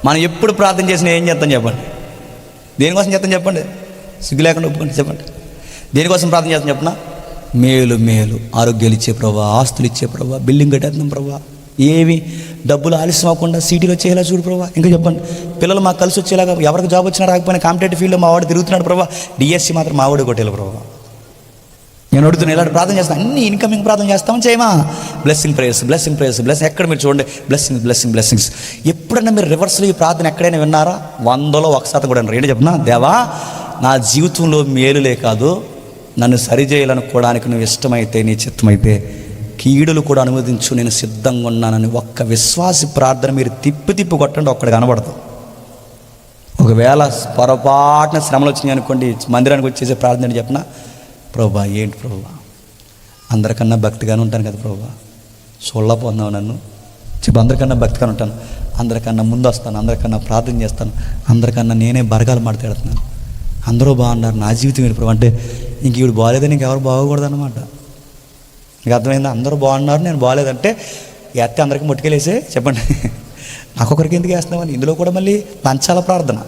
మనం ఎప్పుడు ప్రార్థన చేసినా ఏం చేస్తాం చెప్పండి? దేనికోసం చేస్తాం చెప్పండి? సిగ్గు లేకుండా ఒప్పుకోండి చెప్పండి. దేనికోసం ప్రార్థన చేస్తాం చెప్పనా? మేలు మేలు ఆరోగ్యాలు ఇచ్చే ప్రభా, ఆస్తులు ఇచ్చే ప్రభా, బిల్డింగ్ కట్టేద్దాం ప్రభా, ఏవి డబ్బులు ఆలస్యం అవ్వకుండా సిటీలో వచ్చేలా చూడు ప్రభా. ఇంకా చెప్పండి, పిల్లలు మాకు కలిసి వచ్చేలాగా, ఎవరికి జాబ్ వచ్చినా రాకపోయినా కాంపిటేటివ్ ఫీల్డ్లో మా వాడు తిరుగుతున్నాడు ప్రభా, డిఎస్సి మాత్రం మా వాడు కొట్టేలా ప్రభా. నేను అడుగుతున్నా, ఇలాంటి ప్రార్థన చేస్తాను. అన్ని ఇన్కమింగ్ ప్రార్థన చేస్తామని చేయమా? Blessing prayers, blessing prayers, blessing. ఎక్కడ మీరు చూడండి బ్లెస్సింగ్ బ్లెస్సింగ్ బ్లెస్సింగ్స్. ఎప్పుడన్నా మీరు రివర్స్లో ఈ ప్రార్థన ఎక్కడైనా విన్నారా? 100లో 1% కూడా విన్నారు. ఏంటి చెప్పనా? దేవా, నా జీవితంలో మేలులే కాదు, నన్ను సరిచేయాలనుకోవడానికి నువ్వు ఇష్టమైతే, నీ చిత్తమైతే కీడులు కూడా అనుమతించు, నేను సిద్ధంగా ఉన్నానని ఒక్క విశ్వాసి ప్రార్థన మీరు తిప్పి కొట్టండి, ఒక్కడికి కనబడతాం. ఒకవేళ పొరపాటున శ్రమలు వచ్చినాయి అనుకోండి, మందిరానికి వచ్చేసే ప్రార్థన చెప్పిన, ప్రభా ఏంటి ప్రభా, అందరికన్నా భక్తిగానే ఉంటాను కదా ప్రభా, చూడలేకపోతున్నావు నన్ను చెప్పి, అందరికన్నా భక్తిగానే ఉంటాను, అందరికన్నా ముందు వస్తాను, అందరికన్నా ప్రార్థన చేస్తాను, అందరికన్నా నేనే బరగాలు మాట్లాడుతున్నాను, అందరూ బాగున్నారు, నా జీవితం ఏంటి ప్రభా అంటే ఇంక ఈవిడ బాగాలేదని ఇంకెవరు బాగోకూడదు అనమాట. నీకు అర్థమైందా? అందరూ బాగున్నారు, నేను బాగాలేదంటే ఎత్తే అందరికీ ముట్టుకెళ్ళేసే చెప్పండి, నాకొకరికి ఎందుకు వేస్తున్నామని. ఇందులో కూడా మళ్ళీ లంచాల ప్రార్థన.